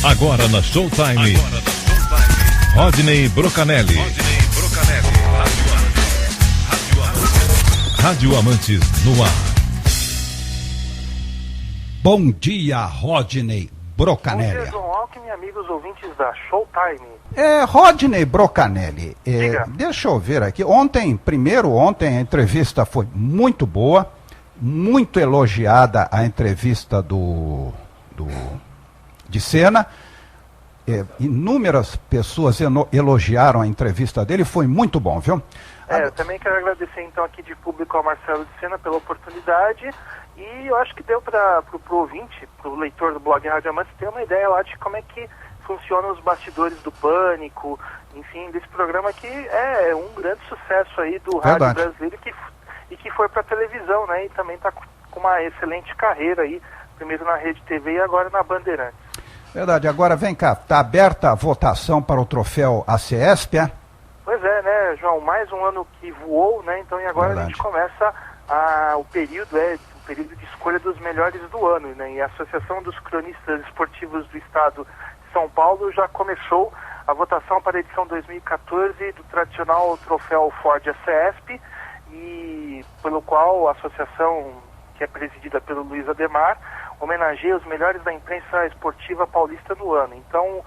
Agora na Showtime, Rodney Brocanelli. Rádio Amantes no ar. Bom dia, Rodney Brocanelli. Bom dia, João Alckmin, amigos ouvintes da Showtime. Rodney Brocanelli, Diga. deixa eu ver aqui. Ontem a entrevista foi muito boa, muito elogiada a entrevista de Senna. Inúmeras pessoas elogiaram a entrevista dele, foi muito bom, viu? Eu também quero agradecer então aqui de público ao Marcelo de Senna pela oportunidade, e eu acho que deu para o ouvinte, para o leitor do blog Rádio Amantes, ter uma ideia lá de como é que funcionam os bastidores do Pânico, enfim, desse programa que é um grande sucesso aí do rádio brasileiro e que foi para a televisão, né? E também está com uma excelente carreira aí, primeiro na Rede TV e agora na Bandeirantes. Verdade. Agora vem cá, está aberta a votação para o troféu ACESP, é? Pois é, né, João, mais um ano que voou, né? Então e agora a gente começa o período de escolha dos melhores do ano, né? E a Associação dos Cronistas Esportivos do Estado de São Paulo já começou a votação para a edição 2014 do tradicional troféu Ford ACESP, e pelo qual a associação, que é presidida pelo Luiz Ademar, homenageia os melhores da imprensa esportiva paulista no ano. Então,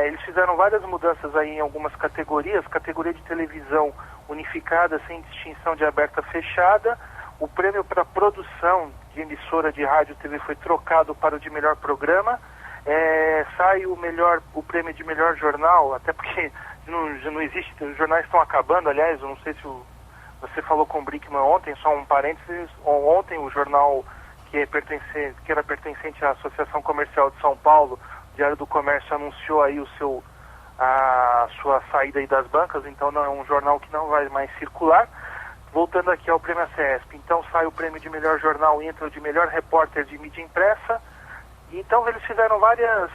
eles fizeram várias mudanças aí em algumas categorias. Categoria de televisão unificada, sem distinção de aberta fechada. O prêmio para produção de emissora de rádio e TV foi trocado para o de melhor programa. Sai o prêmio de melhor jornal, até porque não existe, os jornais estão acabando. Aliás, eu não sei se você falou com o Brickman ontem, só um parênteses, ontem o jornal que era pertencente à Associação Comercial de São Paulo, Diário do Comércio, anunciou aí a sua saída aí das bancas, então não é um jornal que não vai mais circular. Voltando aqui ao prêmio ACESP, então sai o prêmio de melhor jornal e entra o de melhor repórter de mídia impressa. Então eles fizeram várias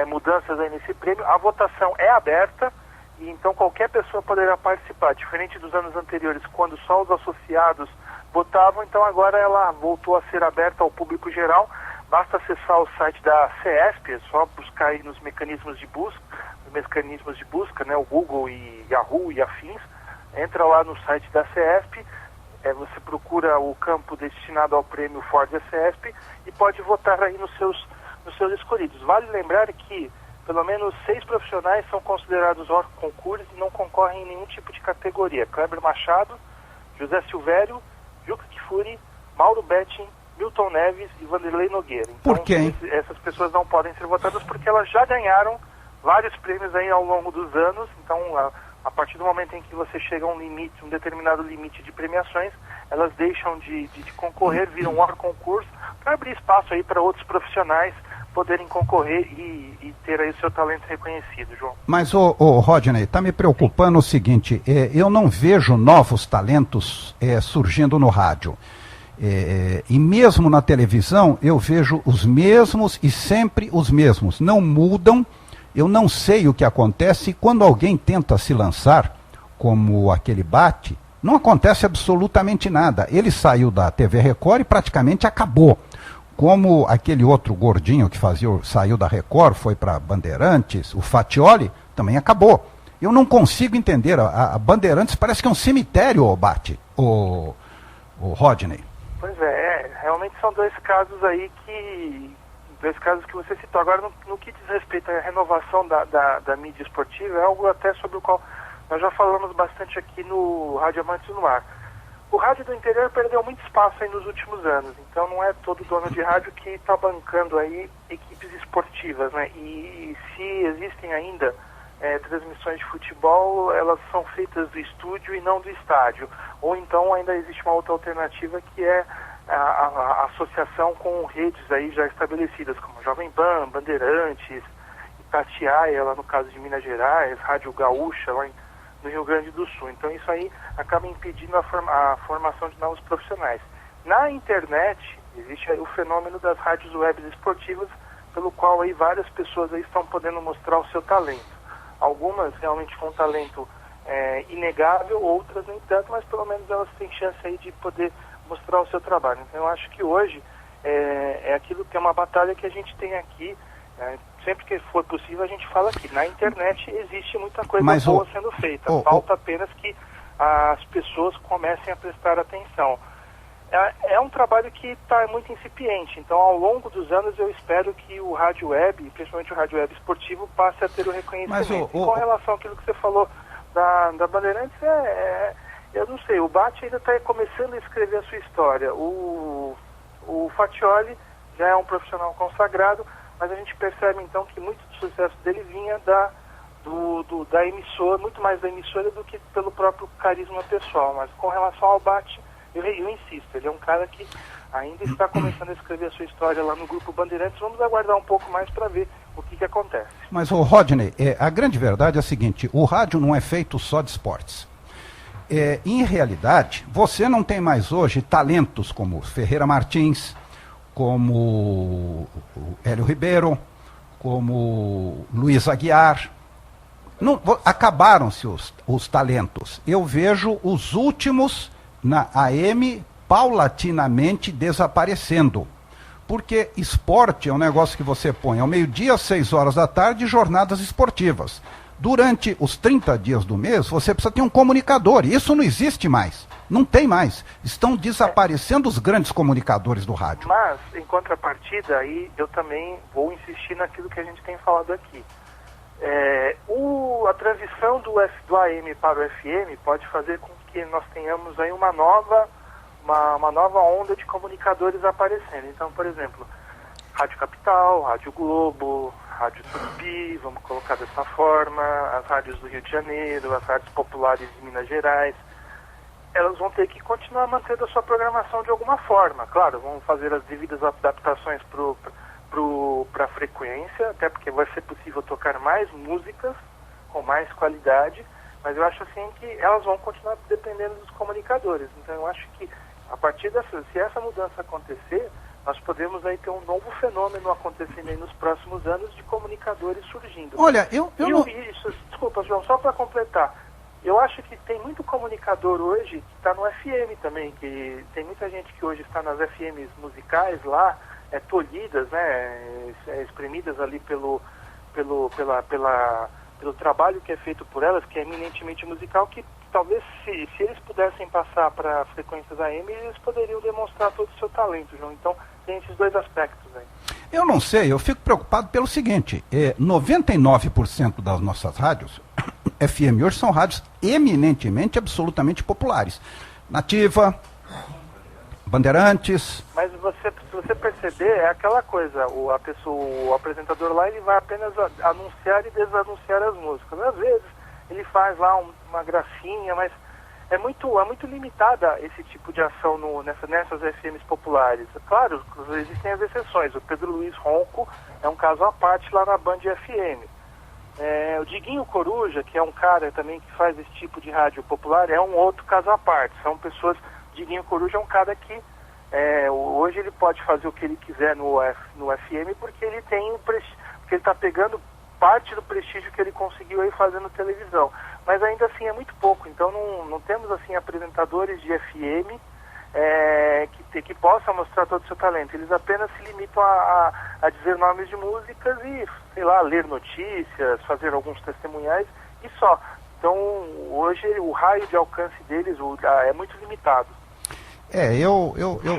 mudanças aí nesse prêmio. A votação é aberta, e então qualquer pessoa poderá participar, diferente dos anos anteriores, quando só os associados votavam. Então agora ela voltou a ser aberta ao público geral. Basta acessar o site da CESP, é só buscar aí nos mecanismos de busca, né, o Google e Yahoo e afins. Entra lá no site da CESP, você procura o campo destinado ao prêmio Ford ACESP e pode votar aí nos seus escolhidos. Vale lembrar que pelo menos 6 profissionais são considerados hors concurso e não concorrem em nenhum tipo de categoria. Kleber Machado, José Silvério, Juca Kfouri, Mauro Betting, Milton Neves e Vanderlei Nogueira. Então, por quê? Essas pessoas não podem ser votadas porque elas já ganharam vários prêmios aí ao longo dos anos. Então, a partir do momento em que você chega a um determinado limite de premiações, elas deixam de concorrer, viram hors concurso, para abrir espaço aí para outros profissionais poderem concorrer e ter aí o seu talento reconhecido, João. Mas, Rodney, está me preocupando o seguinte, eu não vejo novos talentos surgindo no rádio. E mesmo na televisão, eu vejo os mesmos e sempre os mesmos. Não mudam, eu não sei o que acontece. E quando alguém tenta se lançar, como aquele Bate, não acontece absolutamente nada. Ele saiu da TV Record e praticamente acabou. Como aquele outro gordinho que saiu da Record, foi para Bandeirantes, o Fatioli, também acabou. Eu não consigo entender, a Bandeirantes parece que é um cemitério, o Rodney. Pois realmente são dois casos aí que você citou. Agora, no que diz respeito à renovação da mídia esportiva, é algo até sobre o qual nós já falamos bastante aqui no Rádio Amantes no Ar. O rádio do interior perdeu muito espaço aí nos últimos anos, então não é todo dono de rádio que está bancando aí equipes esportivas, né? E se existem ainda transmissões de futebol, elas são feitas do estúdio e não do estádio. Ou então ainda existe uma outra alternativa, que é a associação com redes aí já estabelecidas, como Jovem Pan, Bandeirantes, Itatiaia, lá no caso de Minas Gerais, Rádio Gaúcha, lá no Rio Grande do Sul. Então isso aí acaba impedindo a formação de novos profissionais. Na internet existe aí o fenômeno das rádios web esportivas, pelo qual aí várias pessoas aí estão podendo mostrar o seu talento. Algumas realmente com talento inegável, outras nem tanto, mas pelo menos elas têm chance aí de poder mostrar o seu trabalho. Então eu acho que hoje é aquilo que é uma batalha que a gente tem aqui Sempre que for possível a gente fala aqui. Na internet existe muita coisa boa sendo feita. Falta apenas que as pessoas comecem a prestar atenção. É um trabalho que está muito incipiente. Então, ao longo dos anos, eu espero que o rádio web, principalmente o rádio web esportivo, passe a ter o reconhecimento. Com relação àquilo que você falou da Bandeirantes, eu não sei, o Bate ainda está começando a escrever a sua história. O Fatioli já é um profissional consagrado, mas a gente percebe então que muito do sucesso dele vinha da emissora, muito mais da emissora do que pelo próprio carisma pessoal. Mas com relação ao Bate, eu insisto, ele é um cara que ainda está começando a escrever a sua história lá no Grupo Bandeirantes. Vamos aguardar um pouco mais para ver o que acontece. Mas, Rodney, a grande verdade é a seguinte, o rádio não é feito só de esportes. Em realidade, você não tem mais hoje talentos como Ferreira Martins, como Hélio Ribeiro, como Luiz Aguiar. Acabaram-se os talentos. Eu vejo os últimos na AM paulatinamente desaparecendo. Porque esporte é um negócio que você põe ao meio-dia, às 6 horas da tarde, jornadas esportivas. Durante os 30 dias do mês, você precisa ter um comunicador. E isso não existe mais. Não tem mais. Estão desaparecendo os grandes comunicadores do rádio. Mas, em contrapartida, aí eu também vou insistir naquilo que a gente tem falado aqui. A transição do AM para o FM pode fazer com que nós tenhamos aí uma nova onda de comunicadores aparecendo. Então, por exemplo, Rádio Capital, Rádio Globo, Rádio Tupi, vamos colocar dessa forma, as rádios do Rio de Janeiro, as rádios populares de Minas Gerais, elas vão ter que continuar mantendo a sua programação de alguma forma. Claro, vão fazer as devidas adaptações para a frequência, até porque vai ser possível tocar mais músicas com mais qualidade, mas eu acho assim que elas vão continuar dependendo dos comunicadores. Então eu acho que a partir se essa mudança acontecer, nós podemos aí ter um novo fenômeno acontecendo aí nos próximos anos de comunicadores surgindo. Olha, Desculpa, João, só para completar. Eu acho que tem muito comunicador hoje que está no FM também, que tem muita gente que hoje está nas FMs musicais lá, tolhidas, né, espremidas ali pelo trabalho que é feito por elas, que é eminentemente musical, que talvez se eles pudessem passar para frequências AM, eles poderiam demonstrar todo o seu talento, João. Então tem esses dois aspectos aí. Eu não sei, eu fico preocupado pelo seguinte, 99% das nossas rádios FM hoje são rádios eminentemente, absolutamente populares. Nativa, Bandeirantes. Mas se você perceber, é aquela coisa, o apresentador lá, ele vai apenas anunciar e desanunciar as músicas. Às vezes ele faz lá uma gracinha, mas é muito limitada esse tipo de ação nessas FMs populares. Claro, existem as exceções. O Pedro Luiz Ronco é um caso à parte lá na Band FM. O Diguinho Coruja, que é um cara também que faz esse tipo de rádio popular, é um outro caso à parte. São pessoas... Diguinho Coruja é um cara que hoje ele pode fazer o que ele quiser no FM porque ele tem porque ele está pegando parte do prestígio que ele conseguiu aí fazendo televisão. Mas ainda assim é muito pouco. Então não temos assim apresentadores de FM que possam mostrar todo o seu talento. Eles apenas se limitam a dizer nomes de músicas e, sei lá, ler notícias, fazer alguns testemunhais e só. Então, hoje, o raio de alcance deles é muito limitado.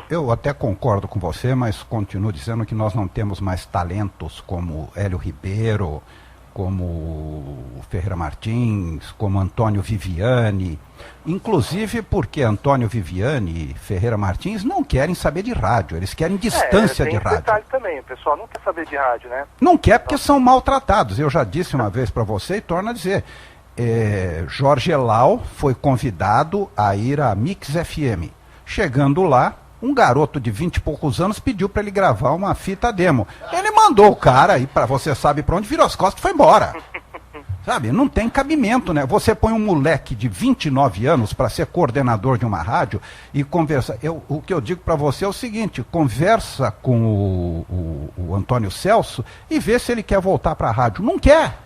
Eu até concordo com você, mas continuo dizendo que nós não temos mais talentos como Hélio Ribeiro, como Ferreira Martins, como Antônio Viviani, inclusive porque Antônio Viviani e Ferreira Martins não querem saber de rádio, eles querem distância de rádio. Tem detalhe também, o pessoal não quer saber de rádio, né? Não quer porque são maltratados, eu já disse uma vez para você e torno a dizer, Jorge Elau foi convidado a ir à Mix FM. Chegando lá, um garoto de 20 e poucos anos pediu para ele gravar uma fita demo. Ele mandou o cara ir para você sabe para onde, virou as costas e foi embora. Sabe, não tem cabimento, né? Você põe um moleque de 29 anos para ser coordenador de uma rádio e conversa. O que eu digo para você é o seguinte, conversa com o Antônio Celso e vê se ele quer voltar para a rádio. Não quer.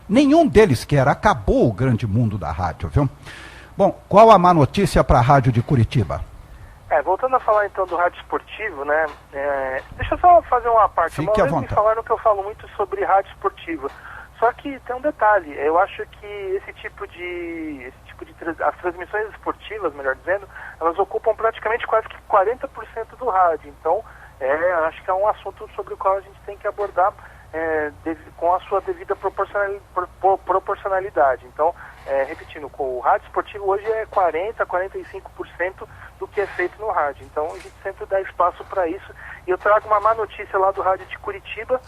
Nenhum deles quer. Acabou o grande mundo da rádio, viu? Bom, qual a má notícia para a rádio de Curitiba? Voltando a falar então do rádio esportivo, né? Deixa eu só fazer uma parte. Fique à vontade. Me falaram que eu falo muito sobre rádio esportivo. Só que tem um detalhe. Eu acho que as transmissões esportivas, melhor dizendo, elas ocupam praticamente quase que 40% do rádio. Então, acho que é um assunto sobre o qual a gente tem que abordar com a sua devida proporcionalidade. Então, repetindo, o rádio esportivo hoje é 45% do que é feito no rádio. Então, a gente sempre dá espaço para isso. E eu trago uma má notícia lá do rádio de Curitiba.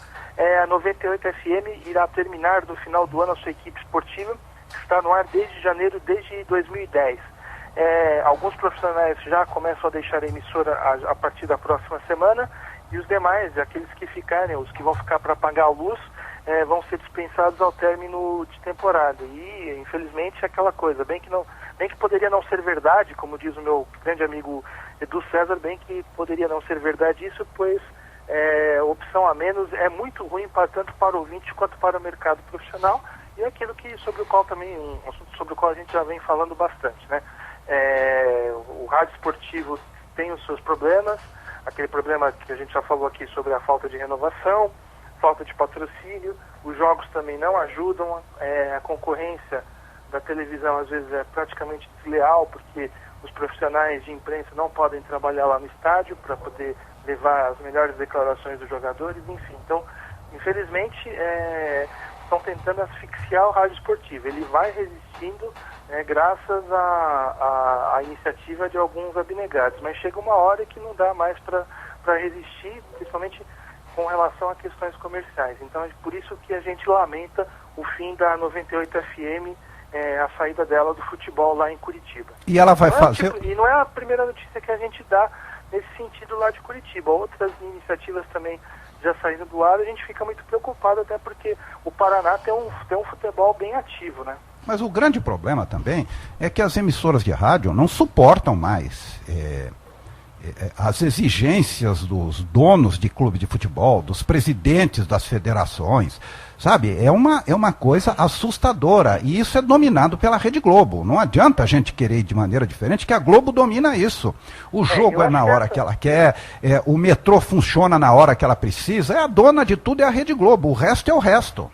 A 98 FM irá terminar no final do ano a sua equipe esportiva, que está no ar desde janeiro, desde 2010. Alguns profissionais já começam a deixar a emissora a partir da próxima semana, e os demais, aqueles que ficarem, os que vão ficar para pagar a luz, vão ser dispensados ao término de temporada. E, infelizmente, é aquela coisa, bem que poderia não ser verdade, como diz o meu grande amigo Edu César, bem que poderia não ser verdade isso, pois opção a menos é muito ruim tanto para o ouvinte quanto para o mercado profissional, e é aquilo sobre o qual também, um assunto sobre o qual a gente já vem falando bastante, né? O rádio esportivo tem os seus problemas, aquele problema que a gente já falou aqui sobre a falta de renovação, falta de patrocínio, os jogos também não ajudam, a concorrência da televisão às vezes é praticamente desleal, porque os profissionais de imprensa não podem trabalhar lá no estádio para poder levar as melhores declarações dos jogadores, enfim. Então, infelizmente, estão tentando asfixiar o rádio esportivo. Ele vai resistindo graças à iniciativa de alguns abnegados, mas chega uma hora que não dá mais para resistir, principalmente com relação a questões comerciais. Então é por isso que a gente lamenta o fim da 98 FM, a saída dela do futebol lá em Curitiba. E ela vai fazer... E não é a primeira notícia que a gente dá nesse sentido lá de Curitiba. Outras iniciativas também já saindo do ar, a gente fica muito preocupado, até porque o Paraná tem um futebol bem ativo, né? Mas o grande problema também é que as emissoras de rádio não suportam mais as exigências dos donos de clube de futebol, dos presidentes das federações, sabe? É uma coisa assustadora, e isso é dominado pela Rede Globo. Não adianta a gente querer ir de maneira diferente, que a Globo domina isso. O jogo é na hora que ela quer, o metrô funciona na hora que ela precisa, a dona de tudo é a Rede Globo, o resto é o resto.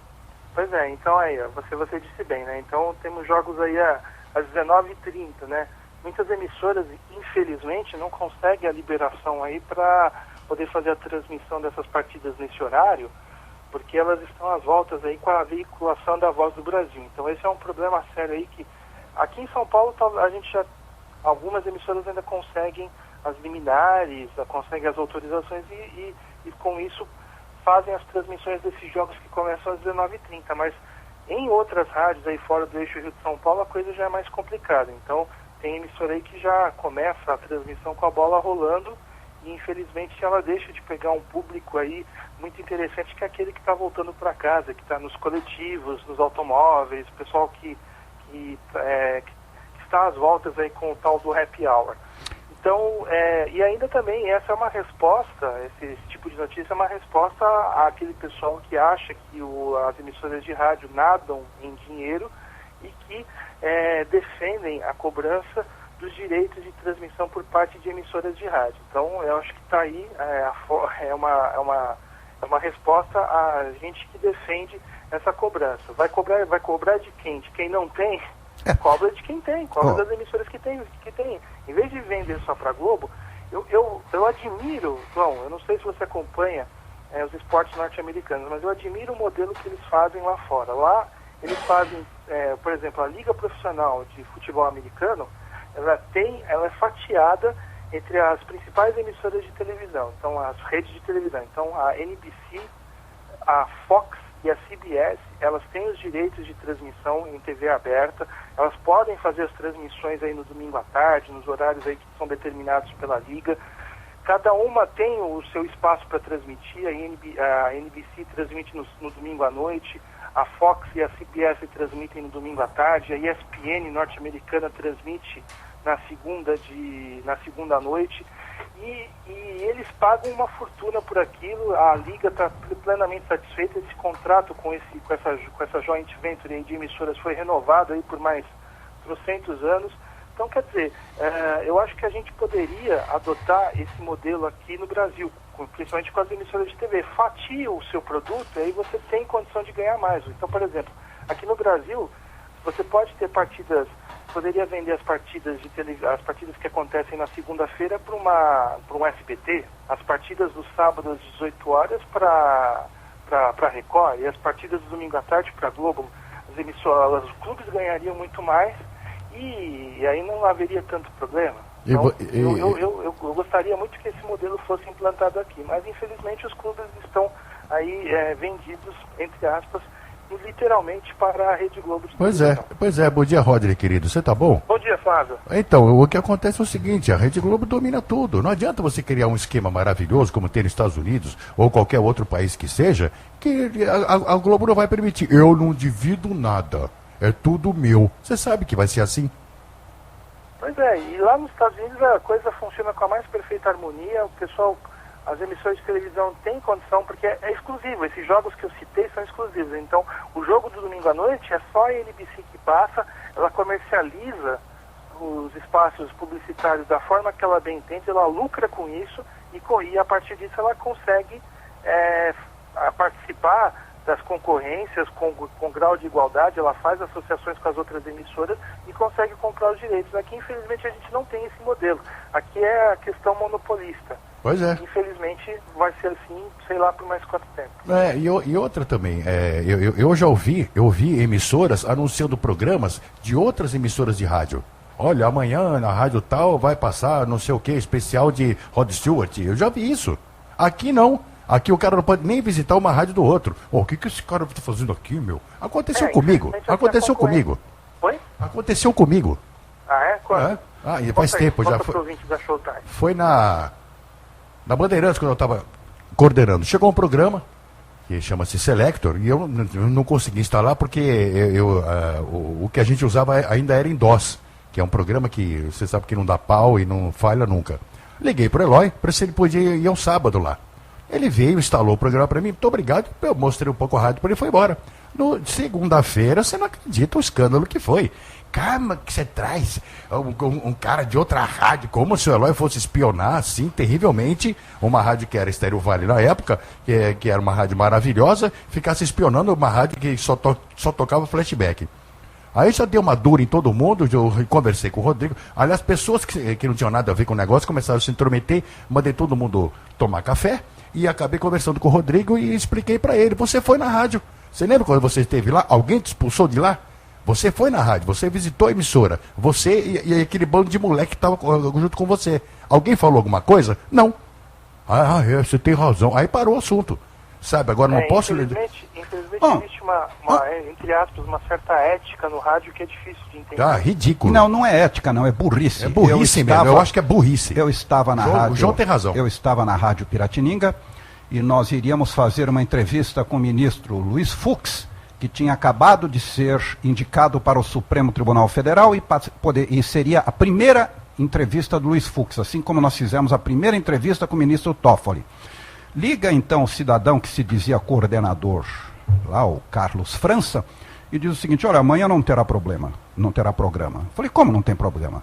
Pois é, então aí, você disse bem, né? Então temos jogos aí às 19h30, né? Muitas emissoras, infelizmente, não conseguem a liberação aí para poder fazer a transmissão dessas partidas nesse horário, porque elas estão às voltas aí com a veiculação da Voz do Brasil. Então esse é um problema sério aí que aqui em São Paulo algumas emissoras ainda conseguem as liminares, conseguem as autorizações e com isso fazem as transmissões desses jogos que começam às 19h30, mas em outras rádios aí fora do eixo Rio de São Paulo a coisa já é mais complicada. Então tem emissora aí que já começa a transmissão com a bola rolando e infelizmente ela deixa de pegar um público aí muito interessante, que é aquele que está voltando para casa, que está nos coletivos, nos automóveis, o pessoal que está às voltas aí com o tal do happy hour. Então, e ainda também essa é uma resposta, esse tipo de notícia é uma resposta àquele pessoal que acha que as emissoras de rádio nadam em dinheiro e que defendem a cobrança dos direitos de transmissão por parte de emissoras de rádio. Então, eu acho que está aí, é uma resposta a gente que defende essa cobrança. Vai cobrar de quem? De quem não tem? Cobra de quem tem, cobra das emissoras que tem. Em vez de vender só para a Globo, eu admiro, João, eu não sei se você acompanha os esportes norte-americanos, mas eu admiro o modelo que eles fazem lá fora. Lá eles fazem, por exemplo, a Liga Profissional de Futebol Americano, ela é fatiada entre as principais emissoras de televisão, então as redes de televisão. Então a NBC, a Fox e a CBS, elas têm os direitos de transmissão em TV aberta, elas podem fazer as transmissões aí no domingo à tarde, nos horários aí que são determinados pela Liga. Cada uma tem o seu espaço para transmitir, a NBC transmite no domingo à noite, a Fox e a CBS transmitem no domingo à tarde, a ESPN norte-americana transmite na segunda à noite, e eles pagam uma fortuna por aquilo. A Liga está plenamente satisfeita. Esse contrato com essa joint venture de emissoras foi renovado aí por mais 300 anos, Então, quer dizer, eu acho que a gente poderia adotar esse modelo aqui no Brasil, principalmente com as emissoras de TV. Fatia o seu produto e aí você tem condição de ganhar mais. Então, por exemplo, aqui no Brasil, você pode ter partidas, poderia vender as partidas as partidas que acontecem na segunda-feira para um SBT, as partidas do sábado às 18 horas para Record e as partidas do domingo à tarde para Globo. As emissoras, os clubes ganhariam muito mais e aí não haveria tanto problema. Então, eu gostaria muito que esse modelo fosse implantado aqui, mas infelizmente os clubes estão aí vendidos, entre aspas, literalmente para a Rede Globo de televisão. Pois é. Bom dia, Rodney, querido. Você tá bom? Bom dia, Flávio. Então, o que acontece é o seguinte, a Rede Globo domina tudo. Não adianta você criar um esquema maravilhoso, como tem nos Estados Unidos, ou qualquer outro país que seja, que a Globo não vai permitir. Eu não divido nada. É tudo meu. Você sabe que vai ser assim? Pois é, e lá nos Estados Unidos a coisa funciona com a mais perfeita harmonia, o pessoal, as emissoras de televisão têm condição, porque é exclusivo, esses jogos que eu citei são exclusivos, então o jogo do domingo à noite é só a NBC que passa, ela comercializa os espaços publicitários da forma que ela bem entende, ela lucra com isso e a partir disso ela consegue participar das concorrências com grau de igualdade, ela faz associações com as outras emissoras e consegue comprar os direitos. Aqui, infelizmente, a gente não tem esse modelo. Aqui é a questão monopolista. Pois é. Infelizmente, vai ser assim, sei lá, por mais quanto tempo. E outra também, eu já ouvi emissoras anunciando programas de outras emissoras de rádio. Olha, amanhã na rádio tal vai passar não sei o que, especial de Rod Stewart. Eu já vi isso. Aqui não. Aqui o cara não pode nem visitar uma rádio do outro. O que esse cara está fazendo aqui, meu? Aconteceu comigo. Aconteceu comigo. Oi? Aconteceu comigo. Ah, é? Quando? E faz tempo já. Foi na Bandeirantes, quando eu estava coordenando. Chegou um programa que chama-se Selector e eu não consegui instalar porque o que a gente usava ainda era em DOS, que é um programa que você sabe que não dá pau e não falha nunca. Liguei para o Eloy para se ele podia ir ao sábado lá. Ele veio, instalou o programa para mim, muito obrigado, eu mostrei um pouco a rádio para ele e foi embora. Segunda-feira, você não acredita o escândalo que foi. Calma que você traz um cara de outra rádio, como se o Eloy fosse espionar, assim, terrivelmente, uma rádio que era Estéreo Vale na época, que era uma rádio maravilhosa, ficasse espionando uma rádio que só tocava flashback. Aí já deu uma dura em todo mundo, eu conversei com o Rodrigo. Aliás, pessoas que não tinham nada a ver com o negócio começaram a se intrometer, mandei todo mundo tomar café e acabei conversando com o Rodrigo e expliquei para ele. Você foi na rádio. Você lembra quando você esteve lá? Alguém te expulsou de lá? Você foi na rádio, você visitou a emissora. Você e aquele bando de moleque que estava junto com você. Alguém falou alguma coisa? Não. Você tem razão. Aí parou o assunto. Sabe, agora não posso... Infelizmente existe entre aspas, uma certa ética no rádio que é difícil de entender. Ridículo. Não é ética, não, é burrice. É burrice mesmo, eu acho que é burrice. Eu estava na rádio... O João tem razão. Eu estava na Rádio Piratininga e nós iríamos fazer uma entrevista com o ministro Luiz Fux, que tinha acabado de ser indicado para o Supremo Tribunal Federal e seria a primeira entrevista do Luiz Fux, assim como nós fizemos a primeira entrevista com o ministro Toffoli. Liga então o cidadão que se dizia coordenador, lá o Carlos França, e diz o seguinte: olha, amanhã não terá programa. Falei, como não tem problema?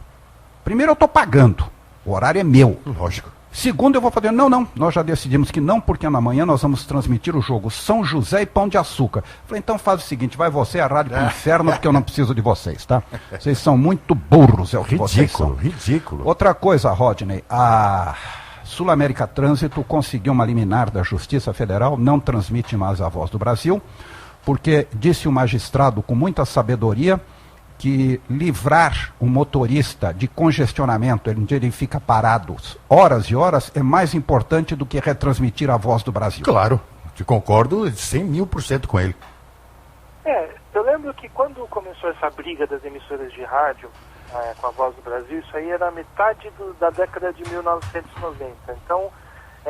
Primeiro eu estou pagando, o horário é meu. Lógico. Segundo eu vou fazer, não, nós já decidimos que não, porque amanhã nós vamos transmitir o jogo São José e Pão de Açúcar. Falei, então faz o seguinte, vai você a rádio pro inferno, porque eu não preciso de vocês, tá? Vocês são muito burros, é o que vocês são. Ridículo. Outra coisa, Rodney, a Sul-América Trânsito conseguiu uma liminar da Justiça Federal, não transmite mais a Voz do Brasil, porque disse o magistrado com muita sabedoria que livrar o motorista de congestionamento, onde ele fica parado horas e horas, é mais importante do que retransmitir a Voz do Brasil. Claro, te concordo 100.000% com ele. Eu lembro que quando começou essa briga das emissoras de rádio com a Voz do Brasil, isso aí era metade da década de 1990. Então,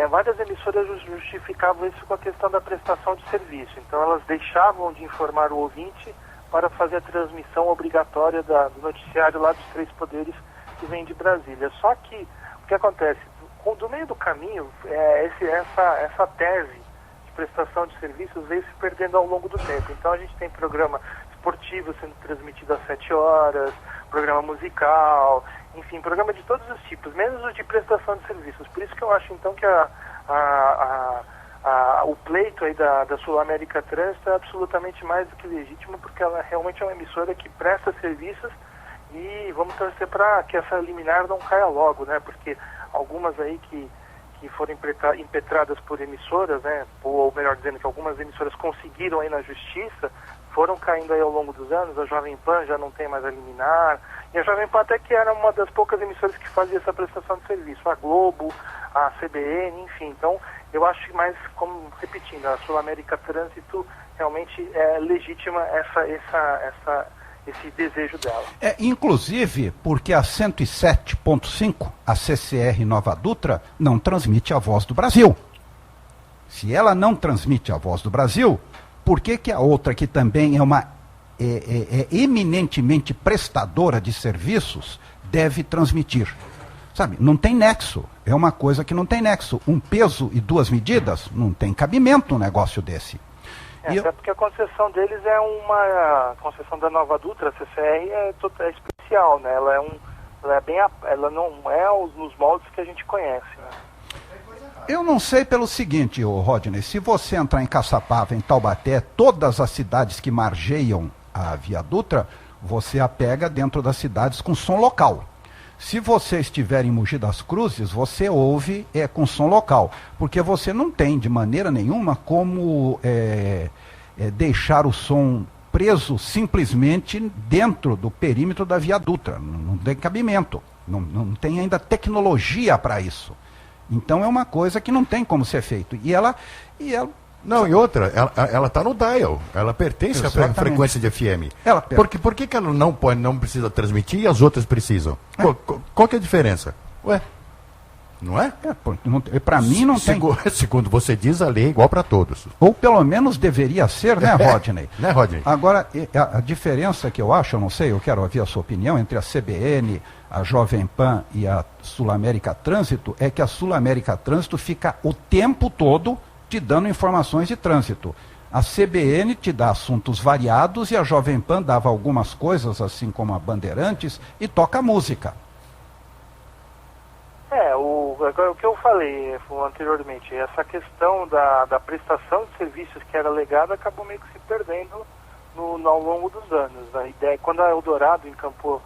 várias emissoras justificavam isso com a questão da prestação de serviço. Então, elas deixavam de informar o ouvinte para fazer a transmissão obrigatória do noticiário lá dos Três Poderes que vem de Brasília. Só que o que acontece? Do meio do caminho, essa tese de prestação de serviços veio se perdendo ao longo do tempo. Então a gente tem programa esportivo sendo transmitido às 7 horas, programa musical, enfim, programa de todos os tipos, menos o de prestação de serviços. Por isso que eu acho, então, que o pleito aí da Sul-América Trânsito é absolutamente mais do que legítimo, porque ela realmente é uma emissora que presta serviços e vamos torcer para que essa liminar não caia logo, né? Porque algumas aí que foram impetradas por emissoras, né? Ou melhor dizendo, que algumas emissoras conseguiram aí na justiça, foram caindo aí ao longo dos anos. A Jovem Pan já não tem mais a liminar, e a Jovem Pan até que era uma das poucas emissoras que fazia essa prestação de serviço, a Globo, a CBN, enfim. Então, eu acho que mais, como repetindo, a Sul-América Trânsito realmente é legítima esse desejo dela. Inclusive, porque a 107.5, a CCR Nova Dutra, não transmite a Voz do Brasil. Se ela não transmite a Voz do Brasil, por que a outra, que também é uma eminentemente prestadora de serviços, deve transmitir? Sabe, não tem nexo. É uma coisa que não tem nexo. Um peso e duas medidas, não tem cabimento um negócio desse. Até porque a concessão deles é a concessão da Nova Dutra, a CCR, é especial, né? Ela não é nos moldes que a gente conhece, né? Eu não sei pelo seguinte, Rodney, se você entrar em Caçapava, em Taubaté, todas as cidades que margeiam a Via Dutra, você a pega dentro das cidades com som local. Se você estiver em Mogi das Cruzes, você ouve com som local, porque você não tem de maneira nenhuma como deixar o som preso simplesmente dentro do perímetro da Via Dutra. Não tem cabimento, não tem ainda tecnologia para isso. Então é uma coisa que não tem como ser feito. E outra, ela está no dial, ela pertence à frequência de FM. Por que ela não precisa transmitir e as outras precisam? Qual que é a diferença? Não é? Para mim não tem. Segundo você diz, a lei é igual para todos. Ou pelo menos deveria ser, né, Rodney? Né, Rodney? Agora, a diferença que eu acho, eu não sei, eu quero ouvir a sua opinião, entre a CBN, a Jovem Pan e a Sul-América Trânsito, é que a Sul-América Trânsito fica o tempo todo te dando informações de trânsito. A CBN te dá assuntos variados e a Jovem Pan dava algumas coisas, assim como a Bandeirantes, e toca música. O que eu falei anteriormente, essa questão da prestação de serviços que era legada acabou meio que se perdendo ao longo dos anos. A ideia, quando a Eldorado encampou,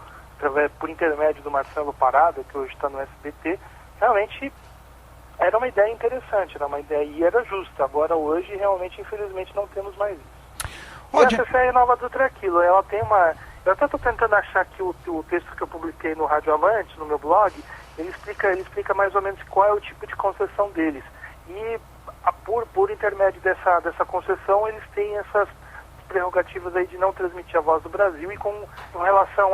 por intermédio do Marcelo Parada, que hoje está no SBT, realmente era uma ideia interessante, era uma ideia e era justa. Agora, hoje, realmente, infelizmente, não temos mais isso. E a CCR Nova Dutra é aquilo, ela tem uma... Eu até estou tentando achar aqui o texto que eu publiquei no Rádio Avante, no meu blog. Ele explica mais ou menos qual é o tipo de concessão deles. E por intermédio dessa concessão, eles têm essas prerrogativas aí de não transmitir a Voz do Brasil. E com relação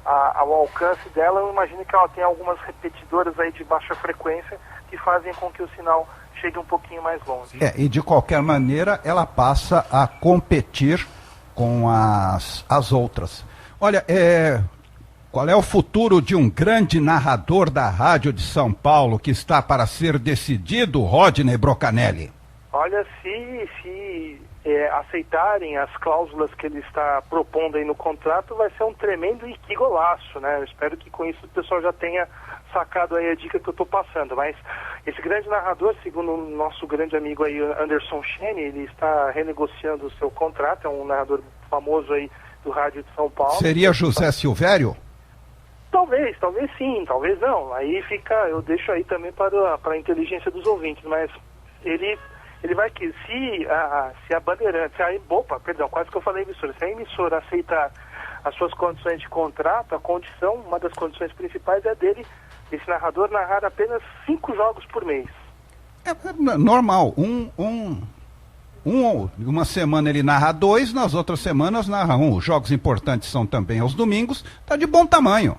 ao alcance dela, eu imagino que ela tem algumas repetidoras aí de baixa frequência que fazem com que o sinal chegue um pouquinho mais longe. E de qualquer maneira, ela passa a competir com as outras. Olha, qual é o futuro de um grande narrador da Rádio de São Paulo que está para ser decidido, Rodney Brocanelli? Olha, se aceitarem as cláusulas que ele está propondo aí no contrato, vai ser um tremendo e que golaço, né? Eu espero que com isso o pessoal já tenha sacado aí a dica que eu estou passando. Mas esse grande narrador, segundo o nosso grande amigo aí, Anderson Chene, ele está renegociando o seu contrato, é um narrador famoso aí do Rádio de São Paulo. Seria José Silvério? Talvez sim, talvez não. Aí eu deixo aí também para a inteligência dos ouvintes, mas ele vai que se a Bandeirantes, quase que eu falei emissora, se a emissora aceitar as suas condições de contrato, uma das condições principais é dele, esse narrador, narrar apenas 5 jogos por mês. É normal, uma semana ele narra 2, nas outras semanas narra 1. Os jogos importantes são também aos domingos, está de bom tamanho.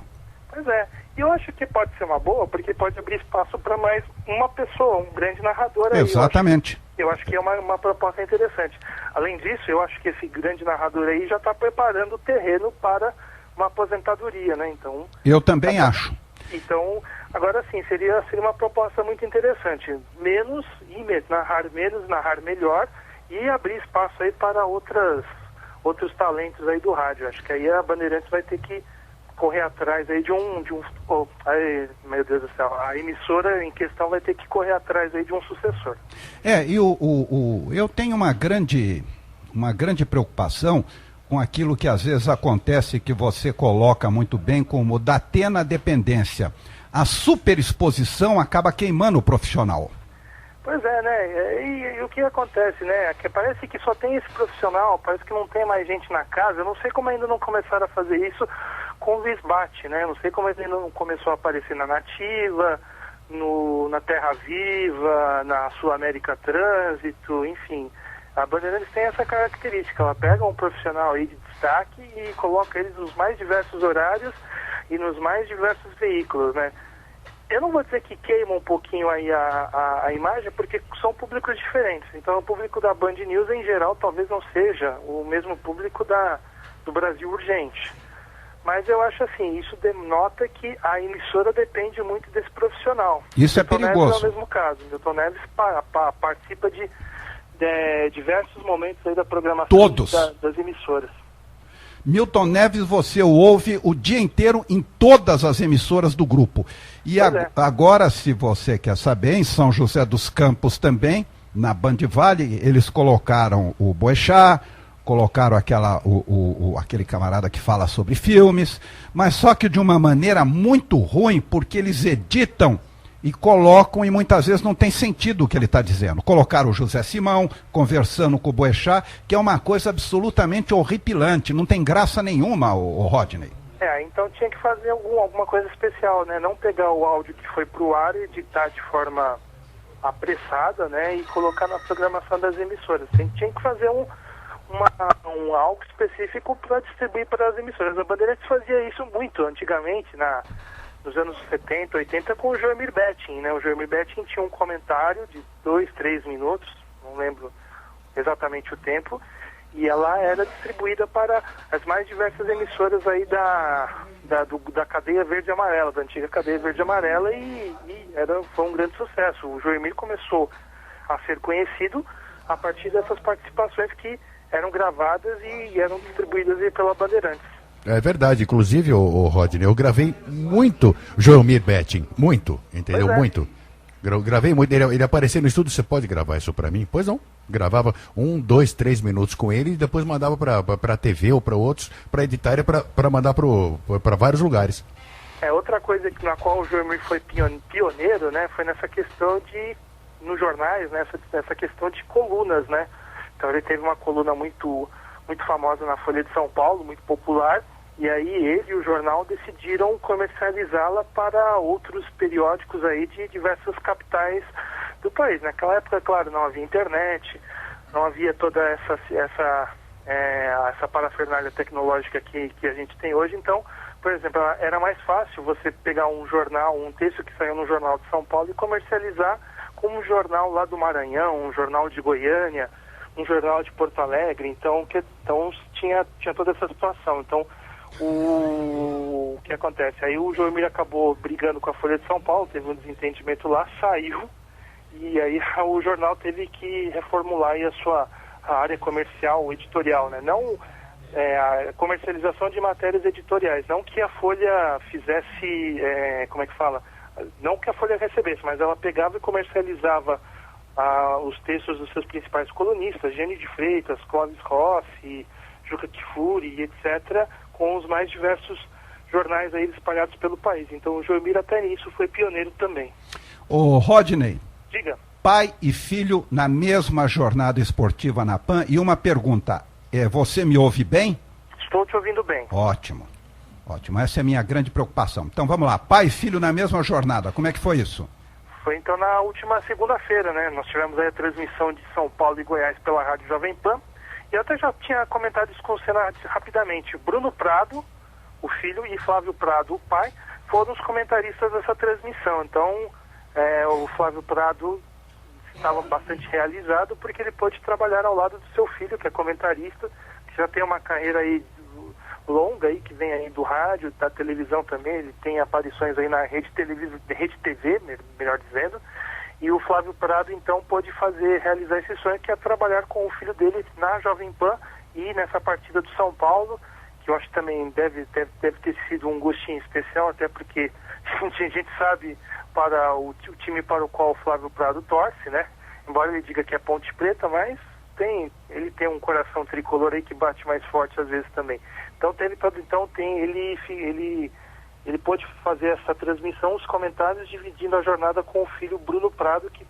Pois é, e eu acho que pode ser uma boa, porque pode abrir espaço para mais uma pessoa, um grande narrador aí. Exatamente. Eu acho que é uma proposta interessante. Além disso, eu acho que esse grande narrador aí já está preparando o terreno para uma aposentadoria, né? Então, eu também acho. Então, agora sim, seria uma proposta muito interessante. Narrar melhor e abrir espaço aí para outros talentos aí do rádio. Acho que aí a Bandeirantes vai ter que correr atrás aí meu Deus do céu, a emissora em questão vai ter que correr atrás aí de um sucessor. E eu tenho uma grande preocupação com aquilo que às vezes acontece, que você coloca muito bem, como da Atena dependência. A superexposição acaba queimando o profissional. Pois é, né? E o que acontece, né? Que parece que só tem esse profissional, parece que não tem mais gente na casa. Eu não sei como ainda não começaram a fazer isso com o Luiz Bate, né? Não sei como ainda não começou a aparecer na Nativa, na Terra Viva, na Sul América Trânsito, enfim. A Bandeirantes tem essa característica, ela pega um profissional aí de destaque e coloca ele nos mais diversos horários e nos mais diversos veículos, né? Eu não vou dizer que queima um pouquinho aí a imagem, porque são públicos diferentes. Então o público da Band News, em geral, talvez não seja o mesmo público do Brasil Urgente. Mas eu acho assim, isso denota que a emissora depende muito desse profissional. Isso é perigoso. Neves é o mesmo caso. Milton Neves participa de diversos momentos aí da programação das emissoras. Milton Neves, você o ouve o dia inteiro em todas as emissoras do grupo. E agora, se você quer saber, em São José dos Campos também, na Band Vale, eles colocaram o Boechat, colocaram aquele camarada que fala sobre filmes, mas só que de uma maneira muito ruim, porque eles editam e colocam, e muitas vezes não tem sentido o que ele está dizendo. Colocaram o José Simão conversando com o Boechat, que é uma coisa absolutamente horripilante, não tem graça nenhuma, o Rodney. Então tinha que fazer alguma coisa especial, né? Não pegar o áudio que foi para o ar e editar de forma apressada, né? E colocar na programação das emissoras. Tinha que fazer algo específico para distribuir para as emissoras. A Bandeirantes fazia isso muito antigamente, nos anos 70, 80, com o Joemir Betting, né? O Joemir Betting tinha um comentário de 2, 3 minutos, não lembro exatamente o tempo, e ela era distribuída para as mais diversas emissoras aí da cadeia verde e amarela, da antiga cadeia verde e amarela, e foi um grande sucesso. O Joemir começou a ser conhecido a partir dessas participações que eram gravadas e eram distribuídas aí pela Bandeirantes. É verdade, inclusive, o Rodney, eu gravei muito Joelmir Betting, muito, entendeu? Muito. Gravei muito, ele aparecia no estúdio, você pode gravar isso pra mim? Pois não, gravava 1, 2, 3 minutos com ele e depois mandava pra TV ou pra outros, pra editar e pra mandar pra vários lugares. Outra coisa na qual o Joelmir foi pioneiro, né, foi nessa questão nos jornais, nessa questão de colunas, né? Então ele teve uma coluna muito famosa na Folha de São Paulo, muito popular, e aí ele e o jornal decidiram comercializá-la para outros periódicos aí de diversas capitais do país. Naquela época, claro, não havia internet, não havia toda essa parafernália tecnológica que a gente tem hoje. Então, por exemplo, era mais fácil você pegar um texto que saiu no Jornal de São Paulo e comercializar como um jornal lá do Maranhão, um jornal de Goiânia, um jornal de Porto Alegre. Então tinha toda essa situação. Então, o que acontece? Aí o Joemir acabou brigando com a Folha de São Paulo, teve um desentendimento lá, saiu, e aí o jornal teve que reformular aí a área comercial, editorial, né? Não a comercialização de matérias editoriais, não que a Folha fizesse, não que a Folha recebesse, mas ela pegava e comercializava os textos dos seus principais colunistas, Gênio de Freitas, Clóvis Rossi, Juca Kfouri, etc., com os mais diversos jornais aí espalhados pelo país. Então o Joemir até nisso foi pioneiro também. Ô Rodney, diga. Pai e filho na mesma jornada esportiva na PAN, e uma pergunta, você me ouve bem? Estou te ouvindo bem. Ótimo, essa é a minha grande preocupação. Então vamos lá, pai e filho na mesma jornada, como é que foi isso? Foi então na última segunda-feira, né? Nós tivemos aí a transmissão de São Paulo e Goiás pela Rádio Jovem Pan. E eu até já tinha comentado isso com o Senado rapidamente. Bruno Prado, o filho, e Flávio Prado, o pai, foram os comentaristas dessa transmissão. Então, o Flávio Prado estava bastante realizado porque ele pôde trabalhar ao lado do seu filho, que é comentarista, que já tem uma carreira aí longa aí, que vem aí do rádio, da televisão também. Ele tem aparições aí na Rede TV, melhor dizendo. E o Flávio Prado, então, pôde realizar esse sonho, que é trabalhar com o filho dele na Jovem Pan e nessa partida do São Paulo, que que eu acho que também deve ter sido um gostinho especial, até porque a gente sabe para o time para o qual o Flávio Prado torce, né? Embora ele diga que é Ponte Preta, mas ele tem um coração tricolor aí que bate mais forte às vezes também. Então ele pôde fazer essa transmissão, os comentários, dividindo a jornada com o filho Bruno Prado, que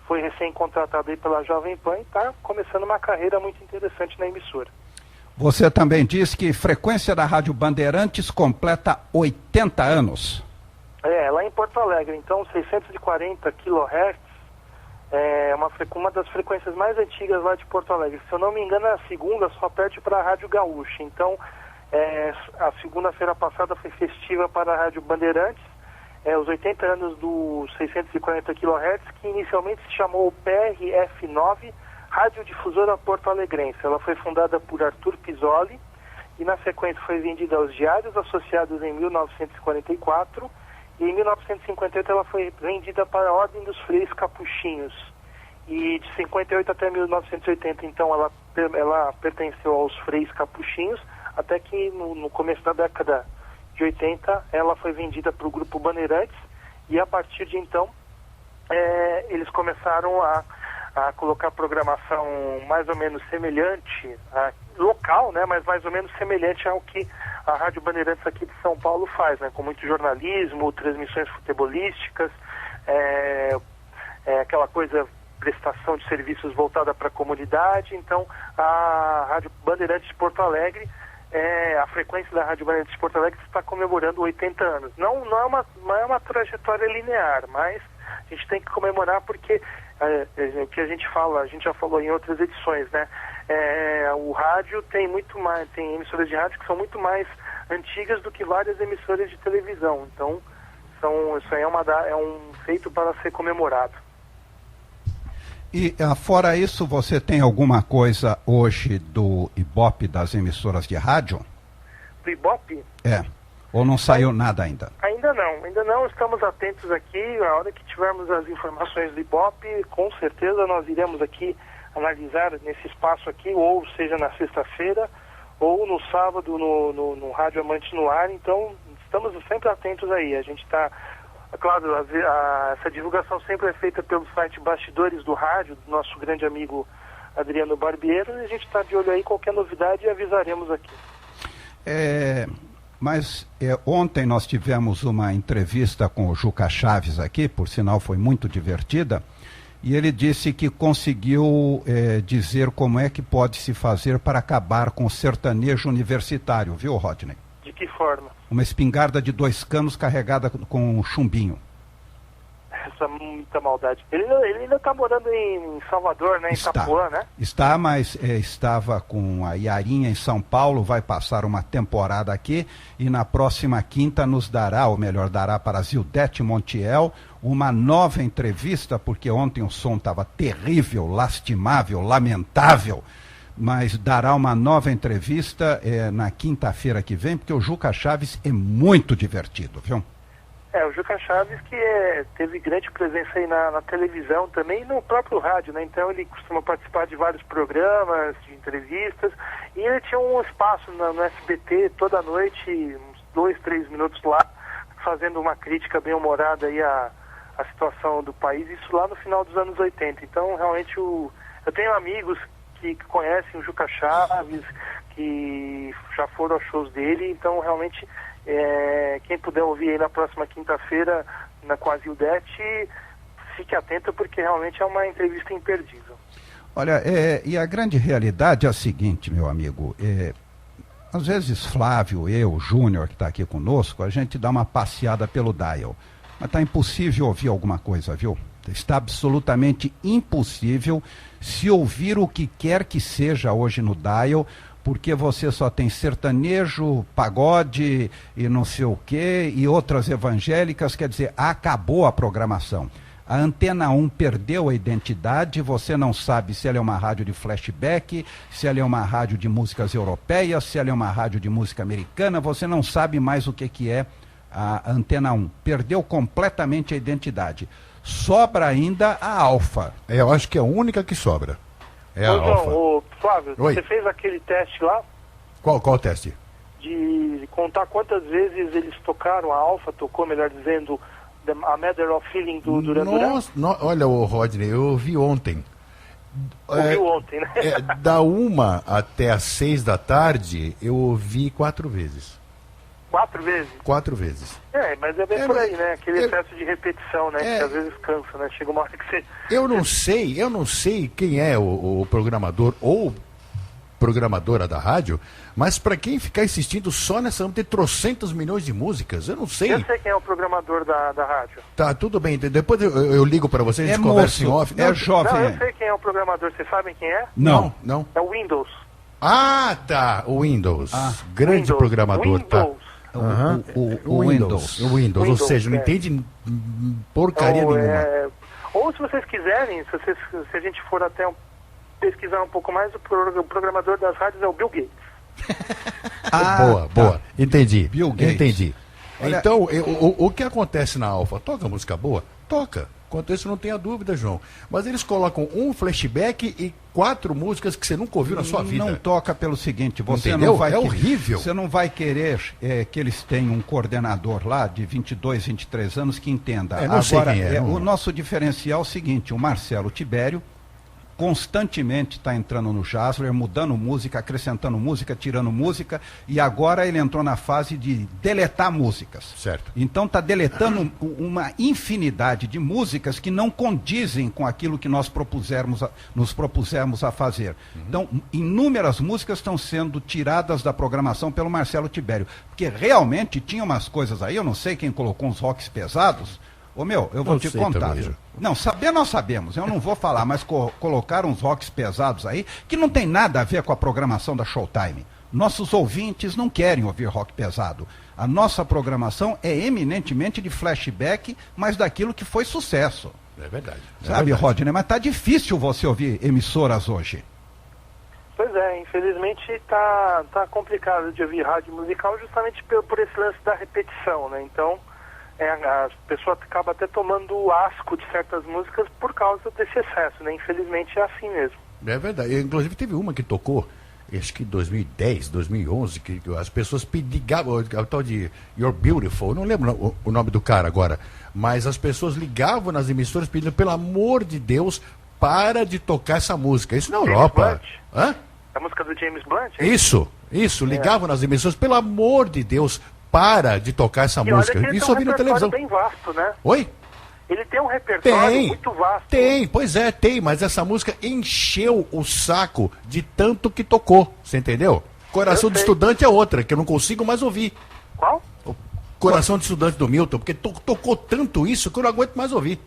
foi recém-contratado aí pela Jovem Pan e está começando uma carreira muito interessante na emissora. Você também disse que Frequência da Rádio Bandeirantes completa 80 anos. Lá em Porto Alegre, então 640 kHz é uma das frequências mais antigas lá de Porto Alegre. Se eu não me engano, a segunda só perde para a Rádio Gaúcha. Então, a segunda-feira passada foi festiva para a Rádio Bandeirantes, os 80 anos do 640 kHz, que inicialmente se chamou PRF9, Rádio Difusora Porto Alegrense. Ela foi fundada por Arthur Pisoli e na sequência foi vendida aos Diários Associados em 1944 e em 1958 ela foi vendida para a Ordem dos Freis Capuchinhos. E de 58 até 1980, então, ela pertenceu aos Freis Capuchinhos, até que no começo da década de 80 ela foi vendida para o Grupo Bandeirantes e a partir de então eles começaram a colocar programação mais ou menos semelhante, local, né, mas mais ou menos semelhante ao que a Rádio Bandeirantes aqui de São Paulo faz, né, com muito jornalismo, transmissões futebolísticas, aquela coisa, prestação de serviços voltada para a comunidade. Então a Rádio Bandeirantes de Porto Alegre, a frequência da Rádio Bandeirantes de Porto Alegre está comemorando 80 anos. Não é uma trajetória linear, mas a gente tem que comemorar porque o que a gente já falou em outras edições, né? O rádio tem emissoras de rádio que são muito mais antigas do que várias emissoras de televisão. Então, isso aí é um feito para ser comemorado. E fora isso, você tem alguma coisa hoje do Ibope das emissoras de rádio? Do Ibope? Ou não saiu nada ainda? Ainda não, estamos atentos aqui. A hora que tivermos as informações do Ibope, com certeza nós iremos aqui analisar nesse espaço aqui, ou seja na sexta-feira, ou no sábado no Rádio Amante no Ar. Então, estamos sempre atentos aí. A gente está, claro, essa divulgação sempre é feita pelo site Bastidores do Rádio, do nosso grande amigo Adriano Barbiero, e a gente está de olho aí, qualquer novidade avisaremos aqui. Mas ontem nós tivemos uma entrevista com o Juca Chaves aqui, por sinal foi muito divertida, e ele disse que conseguiu dizer como é que pode se fazer para acabar com o sertanejo universitário, viu, Rodney? De que forma? Uma espingarda de 2 canos carregada com um chumbinho. Essa muita maldade. Ele ainda está morando em Salvador, né? Em Itapuã, né? Está, mas estava com a Iarinha em São Paulo, vai passar uma temporada aqui e na próxima quinta nos dará, ou melhor, dará para a Zildete Montiel, uma nova entrevista, porque ontem o som estava terrível, lastimável, lamentável, mas dará uma nova entrevista na quinta-feira que vem, porque o Juca Chaves é muito divertido, viu? O Juca Chaves que teve grande presença aí na televisão também e no próprio rádio, né? Então ele costuma participar de vários programas, de entrevistas, e ele tinha um espaço no SBT toda noite, uns 2, 3 minutos lá, fazendo uma crítica bem humorada aí à situação do país, isso lá no final dos anos 80. Então realmente eu tenho amigos que conhecem o Juca Chaves, que já foram aos shows dele, então realmente quem puder ouvir aí na próxima quinta-feira com a Zildete, fique atento porque realmente é uma entrevista imperdível. Olha, e a grande realidade é a seguinte, meu amigo, às vezes Flávio, eu, Júnior, que está aqui conosco, a gente dá uma passeada pelo dial, mas está impossível ouvir alguma coisa, viu? Está absolutamente impossível se ouvir o que quer que seja hoje no dial, porque você só tem sertanejo, pagode e não sei o quê, e outras evangélicas, quer dizer, acabou a programação. A Antena 1 perdeu a identidade, você não sabe se ela é uma rádio de flashback, se ela é uma rádio de músicas europeias, se ela é uma rádio de música americana, você não sabe mais o que é a Antena 1. Perdeu completamente a identidade. Sobra ainda a Alfa. Eu acho que é a única que sobra. Flávio, oi. Você fez aquele teste lá? Qual o teste? De contar quantas vezes eles tocaram, a Alfa tocou, melhor dizendo, A Matter of Feeling do Duran Duran. Olha, Rodney, eu ouvi ontem. Ouviu ontem, né? Da 1 até as 6 da tarde, eu ouvi 4 vezes. 4 vezes? 4 vezes. Mas é bem por aí, né? Aquele excesso de repetição, né? Que às vezes cansa, né? Chega uma hora que você... Eu não sei quem é o programador ou programadora da rádio, mas para quem ficar insistindo só nessa, vamos ter trocentos milhões de músicas, eu não sei. Eu sei quem é o programador da rádio. Tá, tudo bem, depois eu ligo para vocês, a gente conversa em off. É jovem. Não, eu sei quem é o programador, vocês sabem quem é? Não. É o Windows. Ah, tá, o Windows. Grande Windows. Programador, Windows. Tá. O Windows. O Windows, ou seja, não entende porcaria nenhuma. Ou se vocês quiserem, se a gente for até pesquisar um pouco mais, o programador das rádios é o Bill Gates. Boa. Entendi. Bill Gates. Entendi. Olha... Então, o que acontece na Alfa? Toca música boa? Toca. Quanto a isso, não tenha dúvida, João. Mas eles colocam um flashback e 4 músicas que você nunca ouviu na sua vida. Não toca pelo seguinte, você entendeu? Não vai... horrível. Você não vai querer que eles tenham um coordenador lá de 22, 23 anos que entenda. Não sei quem é. O nosso diferencial é o seguinte, o Marcelo Tibério constantemente está entrando no Jazzler, mudando música, acrescentando música, tirando música, e agora ele entrou na fase de deletar músicas. Certo. Então está deletando uma infinidade de músicas que não condizem com aquilo que nós nos propusemos a fazer. Então, inúmeras músicas estão sendo tiradas da programação pelo Marcelo Tibério, porque realmente tinha umas coisas aí, eu não sei quem colocou uns rocks pesados. Eu vou te contar. Também, não, saber nós sabemos, eu não vou falar, mas colocaram uns rocks pesados aí, que não tem nada a ver com a programação da Showtime. Nossos ouvintes não querem ouvir rock pesado. A nossa programação é eminentemente de flashback, mas daquilo que foi sucesso. É verdade. Sabe, Rodney, mas tá difícil você ouvir emissoras hoje. Pois é, infelizmente tá complicado de ouvir rádio musical justamente por esse lance da repetição, né? Então... a pessoa acaba até tomando asco de certas músicas por causa desse excesso, né? Infelizmente é assim mesmo. É verdade. Inclusive teve uma que tocou, acho que em 2010, 2011, que as pessoas ligavam, o tal de You're Beautiful, eu não lembro o nome do cara agora, mas as pessoas ligavam nas emissoras pedindo, pelo amor de Deus, para de tocar essa música. Isso na Europa. Hã? A música do James Blunt? Isso, ligavam nas emissoras, pelo amor de Deus, para de tocar essa música. Isso eu vi na televisão. Ele tem um repertório bem vasto, né? Oi? Ele tem um repertório muito vasto. Tem, mas essa música encheu o saco de tanto que tocou, você entendeu? Coração de Estudante é outra, que eu não consigo mais ouvir. Qual? Coração de Estudante do Milton, porque tocou tanto isso que eu não aguento mais ouvir.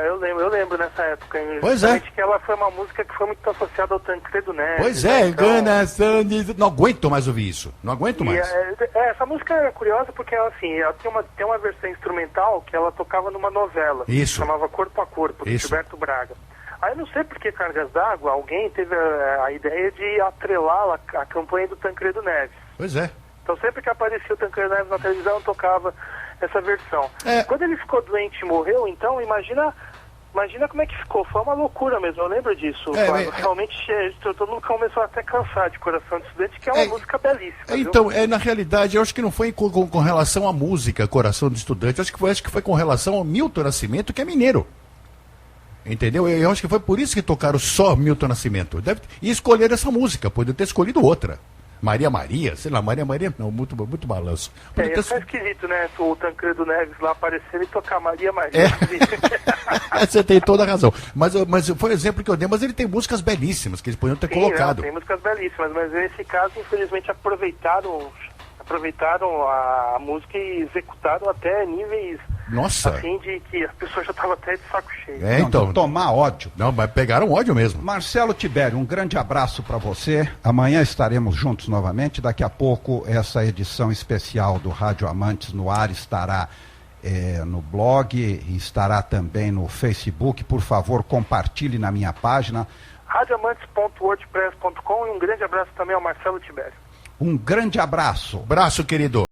Eu lembro nessa época. Pois é. Que ela foi uma música que foi muito associada ao Tancredo Neves. Pois é, então... não aguento mais ouvir isso. Não aguento mais. Essa música é curiosa porque ela tem uma versão instrumental que ela tocava numa novela. Isso. Que chamava Corpo a Corpo, de Gilberto Braga. Aí não sei por que Cargas d'Água, alguém teve a ideia de atrelar a campanha do Tancredo Neves. Pois é. Então sempre que aparecia o Tancredo Neves na televisão, tocava essa versão. Quando ele ficou doente e morreu, então, imagina como é que ficou. Foi uma loucura mesmo, eu lembro disso. Realmente, todo mundo começou até a cansar de Coração de Estudante, que é uma música belíssima. Então, na realidade, eu acho que não foi com relação à música Coração de Estudante, acho que foi com relação ao Milton Nascimento, que é mineiro. Entendeu? Eu acho que foi por isso que tocaram só Milton Nascimento. E escolheram essa música, poderia ter escolhido outra. Maria, sei lá, Maria, não, muito balanço. Ia ficar esquisito, né? O Tancredo Neves lá aparecer e tocar Maria. Você tem toda a razão. Mas foi o exemplo que eu dei, mas ele tem músicas belíssimas que eles poderiam ter colocado. Tem músicas belíssimas, mas nesse caso, infelizmente, aproveitaram a música e executaram até níveis... Nossa! Assim, de que a pessoa já estava até de saco cheio. Então, tomar ódio. Não, mas pegaram ódio mesmo. Marcelo Tibério, um grande abraço para você. Amanhã estaremos juntos novamente. Daqui a pouco, essa edição especial do Rádio Amantes no ar estará no blog e estará também no Facebook. Por favor, compartilhe na minha página. radioamantes.wordpress.com e um grande abraço também ao Marcelo Tibério. Um grande abraço. Abraço, querido.